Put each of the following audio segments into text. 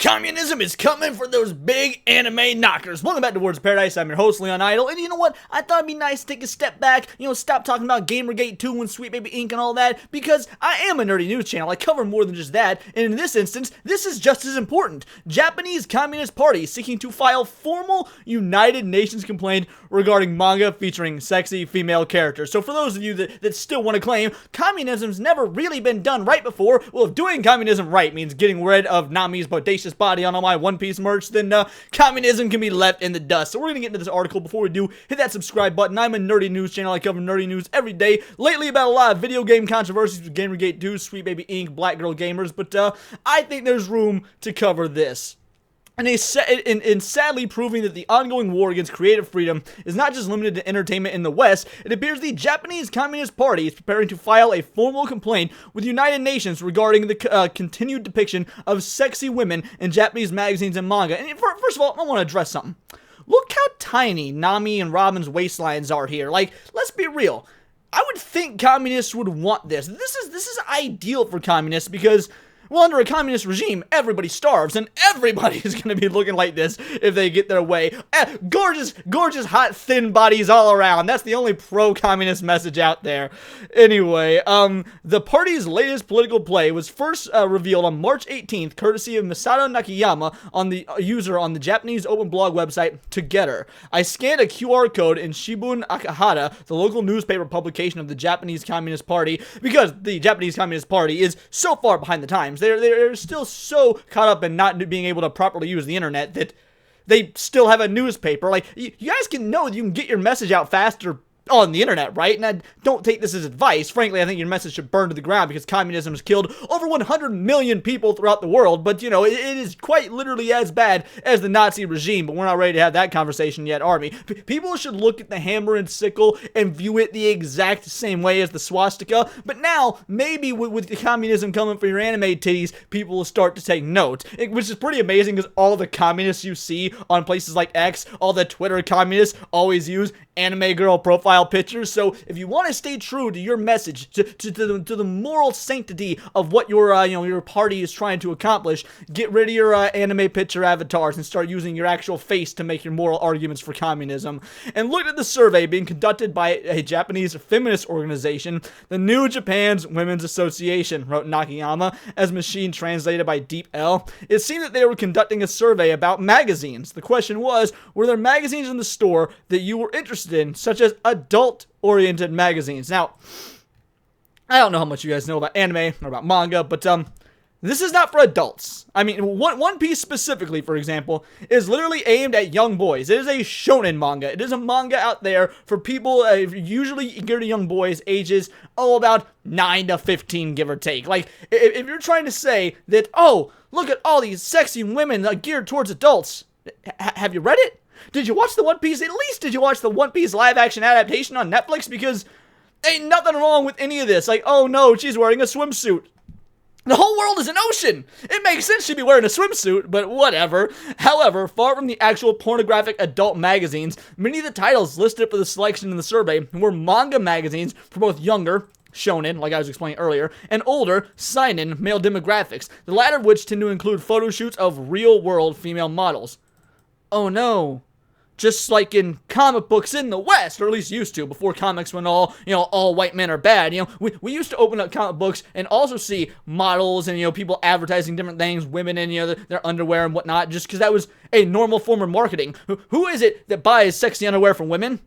Communism is coming for those big anime knockers. Welcome back to Words of Paradise. I'm your host, Leon Idol. And you know what? I thought it'd be nice to take a step back, stop talking about Gamergate 2 and Sweet Baby Inc. and all that, because I am a nerdy news channel. I cover more than just that. And in this instance, this is just as important. Japanese Communist Party seeking to file formal United Nations complaint regarding manga featuring sexy female characters. So for those of you that still want to claim communism's never really been done right before, well, if doing communism right means getting rid of Nami's bodacious body on all my One Piece merch, then communism can be left in the dust. So we're gonna get into this article. Before we do, hit that subscribe button. I'm a nerdy news channel. I cover nerdy news every day. Lately about a lot of video game controversies with Gamergate 2, Sweet Baby Inc., Black Girl Gamers, but I think there's room to cover this. And sadly proving that the ongoing war against creative freedom is not just limited to entertainment in the West, it appears the Japanese Communist Party is preparing to file a formal complaint with the United Nations regarding the continued depiction of sexy women in Japanese magazines and manga. And first of all, I want to address something. Look how tiny Nami and Robin's waistlines are here. Like, let's be real. I would think communists would want this. This is ideal for communists because, well, under a communist regime, everybody starves, and everybody is going to be looking like this if they get their way. Gorgeous, hot, thin bodies all around. That's the only pro-communist message out there. Anyway, the party's latest political play was first revealed on March 18th, courtesy of Masato Nakayama, on the user on the Japanese open blog website Together. I scanned a QR code in Shimbun Akahara, the local newspaper publication of the Japanese Communist Party, because the Japanese Communist Party is so far behind the times. They're still so caught up in not being able to properly use the internet that they still have a newspaper. Like, you guys can know that you can get your message out faster on the internet, right? And I don't take this as advice. Frankly, I think your message should burn to the ground because communism has killed over 100 million people throughout the world. But, it is quite literally as bad as the Nazi regime. But we're not ready to have that conversation yet, are we? People should look at the hammer and sickle and view it the exact same way as the swastika. But now, maybe with the communism coming for your anime titties, people will start to take note. Which is pretty amazing because all the communists you see on places like X, all the Twitter communists always use anime girl profile pictures. So if you want to stay true to your message, to the moral sanctity of what your party is trying to accomplish, get rid of your anime picture avatars and start using your actual face to make your moral arguments for communism. And look at the survey being conducted by a Japanese feminist organization, the New Japan's Women's Association, wrote Nakayama, as machine translated by Deep L. It seemed that they were conducting a survey about magazines. The question was, were there magazines in the store that you were interested in, such as adult-oriented magazines? Now, I don't know how much you guys know about anime or about manga, but this is not for adults. I mean, One Piece specifically, for example, is literally aimed at young boys. It is a shonen manga. It is a manga out there for people, usually geared to young boys, ages, about 9 to 15, give or take. Like, if you're trying to say that, oh, look at all these sexy women geared towards adults, have you read it? Did you watch the One Piece? At least did you watch the One Piece live-action adaptation on Netflix? Because ain't nothing wrong with any of this. Like, oh no, she's wearing a swimsuit. The whole world is an ocean. It makes sense she'd be wearing a swimsuit, but whatever. However, far from the actual pornographic adult magazines, many of the titles listed for the selection in the survey were manga magazines for both younger, shonen, like I was explaining earlier, and older, seinen, male demographics, the latter of which tend to include photo shoots of real-world female models. Oh no. Just like in comic books in the West, or at least used to, before comics went all white men are bad. We used to open up comic books and also see models and, people advertising different things, women in, their underwear and whatnot, just because that was a normal form of marketing. Who is it that buys sexy underwear from women?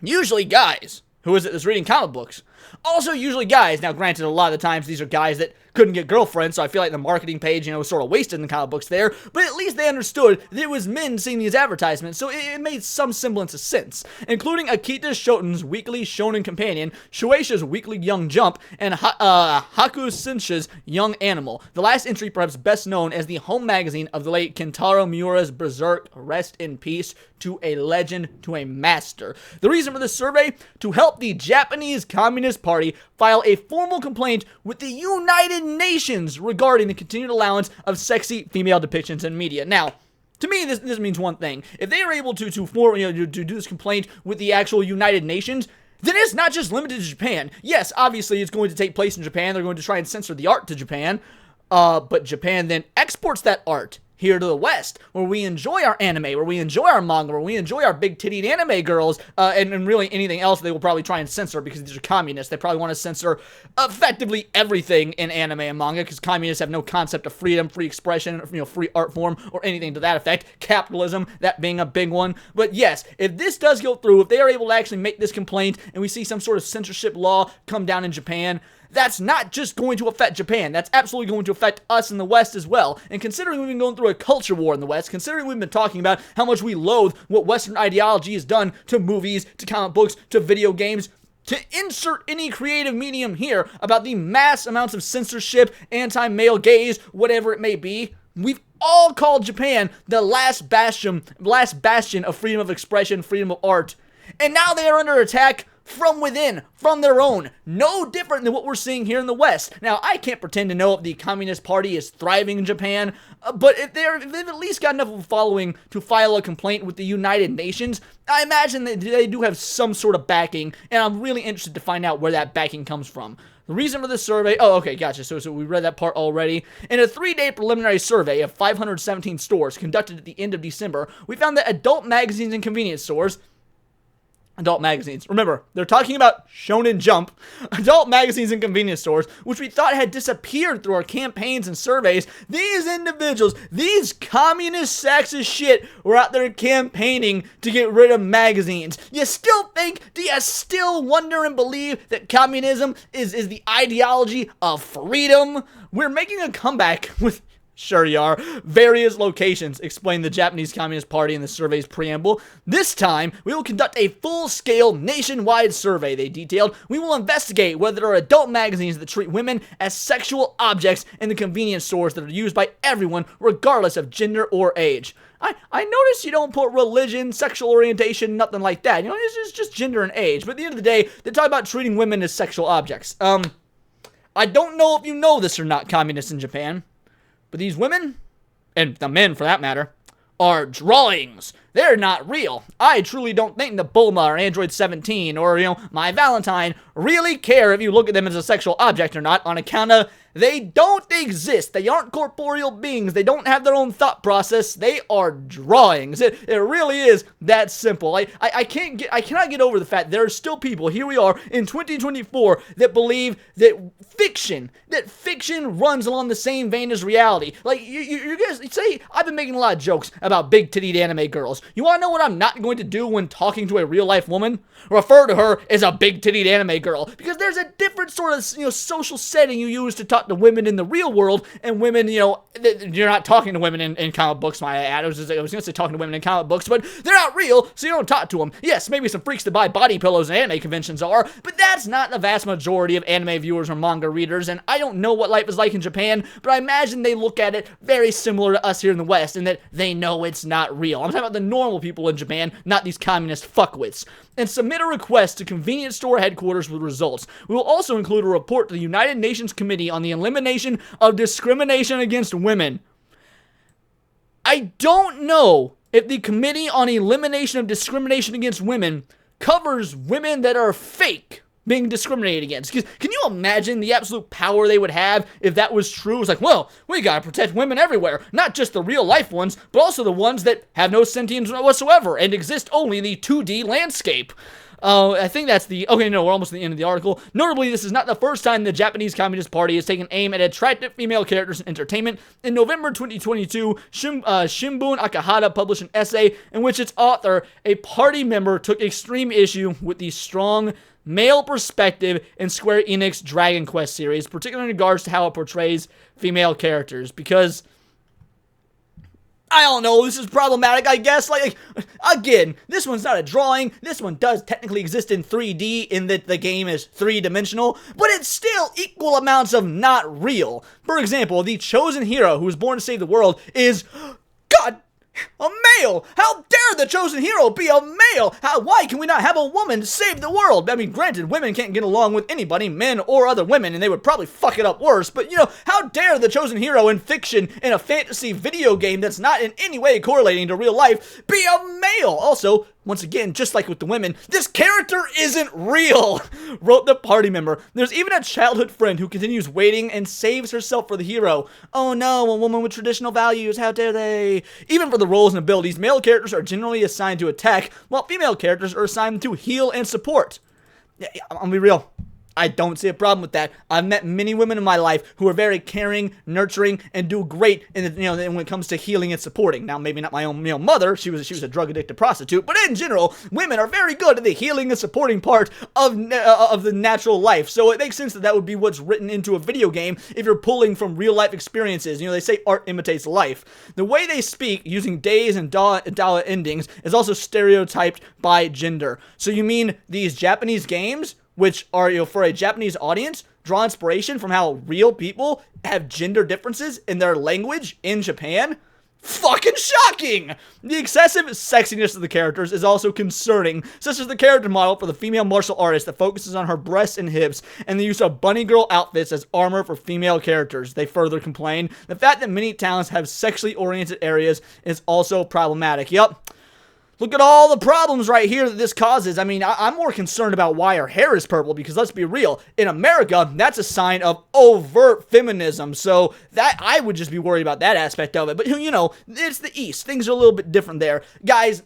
Usually guys. Who is it that's reading comic books? Also usually guys. Now granted, a lot of the times these are guys that couldn't get girlfriends, so I feel like the marketing page, was sort of wasted in the comic books there, but at least they understood that it was men seeing these advertisements, so it made some semblance of sense, including Akita Shoten's weekly shonen companion, Shueisha's weekly Young Jump, and Haku Sensha's Young Animal, the last entry perhaps best known as the home magazine of the late Kentaro Miura's Berserk, rest in peace, to a legend, to a master. The reason for this survey? To help the Japanese Communist Party file a formal complaint with the United Nations regarding the continued allowance of sexy female depictions in media. Now, to me, this means one thing. If they are able to do this complaint with the actual United Nations, then it's not just limited to Japan. Yes, obviously it's going to take place in Japan. They're going to try and censor the art to Japan. But Japan then exports that art here to the West, where we enjoy our anime, where we enjoy our manga, where we enjoy our big-tittied anime girls, and really anything else they will probably try and censor because these are communists. They probably want to censor effectively everything in anime and manga because communists have no concept of freedom, free expression, free art form, or anything to that effect. Capitalism, that being a big one. But yes, if this does go through, if they are able to actually make this complaint and we see some sort of censorship law come down in Japan, that's not just going to affect Japan. That's absolutely going to affect us in the West as well. And considering we've been going through a culture war in the West, considering we've been talking about how much we loathe what Western ideology has done to movies, to comic books, to video games, to insert any creative medium here about the mass amounts of censorship, anti-male gaze, whatever it may be, we've all called Japan the last bastion of freedom of expression, freedom of art. And now they are under attack from within, from their own. No different than what we're seeing here in the West. Now, I can't pretend to know if the Communist Party is thriving in Japan, but if they've at least got enough of a following to file a complaint with the United Nations, I imagine that they do have some sort of backing, and I'm really interested to find out where that backing comes from. The reason for this survey, okay, gotcha, so we read that part already. In a 3-day preliminary survey of 517 stores conducted at the end of December, we found that adult magazines and convenience stores, adult magazines. Remember, they're talking about Shonen Jump. Adult magazines and convenience stores, which we thought had disappeared through our campaigns and surveys. These individuals, these communist sacks of shit, were out there campaigning to get rid of magazines. Do you still wonder and believe that communism is the ideology of freedom? We're making a comeback with... Sure you are. Various locations, explained the Japanese Communist Party in the survey's preamble. This time, we will conduct a full-scale nationwide survey, they detailed. We will investigate whether there are adult magazines that treat women as sexual objects in the convenience stores that are used by everyone, regardless of gender or age. I notice you don't put religion, sexual orientation, nothing like that. It's just gender and age. But at the end of the day, they talk about treating women as sexual objects. I don't know if you know this or not, communists in Japan, but these women, and the men for that matter, are drawings. They're not real. I truly don't think the Bulma or Android 17 or, My Valentine really care if you look at them as a sexual object or not, on account of they don't exist. They aren't corporeal beings. They don't have their own thought process. They are drawings. It really is that simple. I cannot get over the fact there are still people, here we are in 2024, that believe that fiction runs along the same vein as reality. Like, you guys say, I've been making a lot of jokes about big-tittied anime girls. You want to know what I'm not going to do when talking to a real-life woman? Refer to her as a big-tittied anime girl. Because there's a different sort of, social setting you use to talk to women in the real world, and women, you're not talking to women in comic books, my ad. I was going to say talking to women in comic books, but they're not real, so you don't talk to them. Yes, maybe some freaks that buy body pillows and anime conventions are, but that's not the vast majority of anime viewers or manga readers, and I don't know what life is like in Japan, but I imagine they look at it very similar to us here in the West, in that they know it's not real. I'm talking about the normal people in Japan, not these communist fuckwits. And submit a request to convenience store headquarters with results. We will also include a report to the United Nations Committee on the Elimination of Discrimination Against Women. I don't know if the Committee on Elimination of Discrimination Against Women covers women that are fake being discriminated against. Can you imagine the absolute power they would have if that was true? It's like, well, we gotta protect women everywhere. Not just the real life ones, but also the ones that have no sentience whatsoever and exist only in the 2D landscape. I think that's okay, no, we're almost at the end of the article. Notably, this is not the first time the Japanese Communist Party has taken aim at attractive female characters in entertainment. In November 2022, Shimbun Akahata published an essay in which its author, a party member, took extreme issue with the strong male perspective in Square Enix Dragon Quest series, particularly in regards to how it portrays female characters, because I don't know, this is problematic, I guess. Again, this one's not a drawing. This one does technically exist in 3D in that the game is three-dimensional, but it's still equal amounts of not real. For example, the chosen hero who was born to save the world is, God, a male! How dare the chosen hero be a male? Why can we not have a woman save the world? I mean, granted, women can't get along with anybody, men or other women, and they would probably fuck it up worse, but, how dare the chosen hero in fiction, in a fantasy video game that's not in any way correlating to real life, be a male? Also, Once again, just like with the women, this character isn't real, wrote the party member. There's even a childhood friend who continues waiting and saves herself for the hero. Oh no, a woman with traditional values, how dare they? Even for the roles and abilities, male characters are generally assigned to attack, while female characters are assigned to heal and support. Yeah, I'm gonna be real. I don't see a problem with that. I've met many women in my life who are very caring, nurturing, and do great in when it comes to healing and supporting. Now, maybe not my own mother. She was a drug addicted prostitute, but in general, women are very good at the healing and supporting part of the natural life. So it makes sense that would be what's written into a video game if you're pulling from real life experiences. They say art imitates life. The way they speak, using days and dawa endings, is also stereotyped by gender. So you mean these Japanese games, which are, for a Japanese audience, draw inspiration from how real people have gender differences in their language in Japan? Fucking shocking! The excessive sexiness of the characters is also concerning, such as the character model for the female martial artist that focuses on her breasts and hips, and the use of bunny girl outfits as armor for female characters. They further complain. The fact that many talents have sexually oriented areas is also problematic. Yup. Look at all the problems right here that this causes. I mean, I'm more concerned about why her hair is purple, because let's be real, in America, that's a sign of overt feminism, so that I would just be worried about that aspect of it. But, it's the East. Things are a little bit different there. Guys,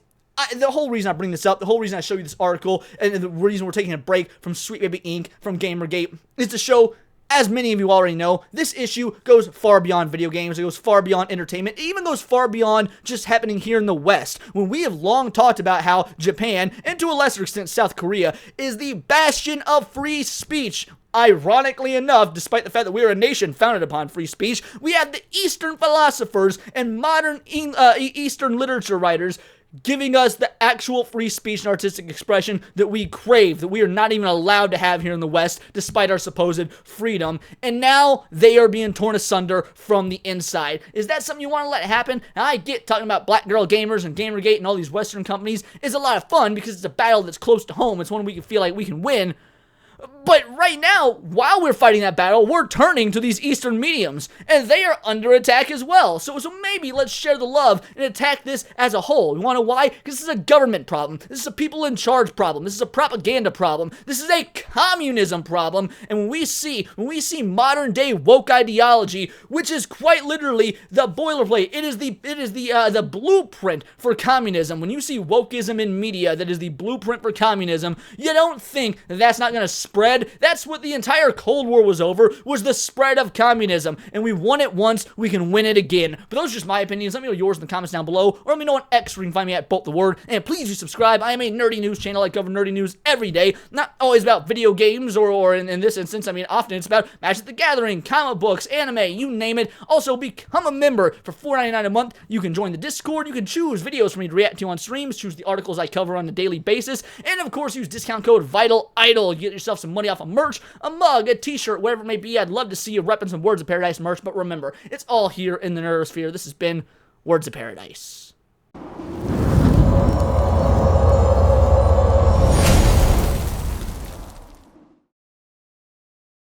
the whole reason I bring this up, the whole reason I show you this article, and the reason we're taking a break from Sweet Baby Inc., from Gamergate, is to show, as many of you already know, this issue goes far beyond video games. It goes far beyond entertainment. It even goes far beyond just happening here in the West. When we have long talked about how Japan, and to a lesser extent South Korea, is the bastion of free speech. Ironically enough, despite the fact that we are a nation founded upon free speech, we have the Eastern philosophers and modern Eastern literature writers giving us the actual free speech and artistic expression that we crave, that we are not even allowed to have here in the West, despite our supposed freedom. And now they are being torn asunder from the inside. Is that something you want to let happen? Now, I get talking about Black Girl Gamers and Gamergate and all these Western companies is a lot of fun because it's a battle that's close to home. It's one we can feel like we can win. But right now, while we're fighting that battle, we're turning to these Eastern mediums, and they are under attack as well. So maybe let's share the love and attack this as a whole. You want to know why? Because this is a government problem. This is a people in charge problem. This is a propaganda problem. This is a communism problem. And when we see modern day woke ideology, which is quite literally the boilerplate, it is the blueprint for communism. When you see wokeism in media, that is the blueprint for communism. You don't think that that's not going to spread. That's what the entire Cold War was over, was the spread of communism. And we won it once, we can win it again. But those are just my opinions. Let me know yours in the comments down below, or let me know on X, where you can find me at Bolt the Word. And please do subscribe. I am a nerdy news channel. I cover nerdy news every day. Not always about video games, or in this instance, I mean, often it's about Magic the Gathering, comic books, anime, you name it. Also, become a member for $4.99 a month. You can join the Discord. You can choose videos for me to react to on streams, choose the articles I cover on a daily basis, and of course, use discount code VITALIDLE. Get yourself some money off of merch, a mug, a t-shirt, whatever it may be. I'd love to see you repping some Words of Paradise merch, but remember, it's all here in the nerdosphere. This has been Words of Paradise.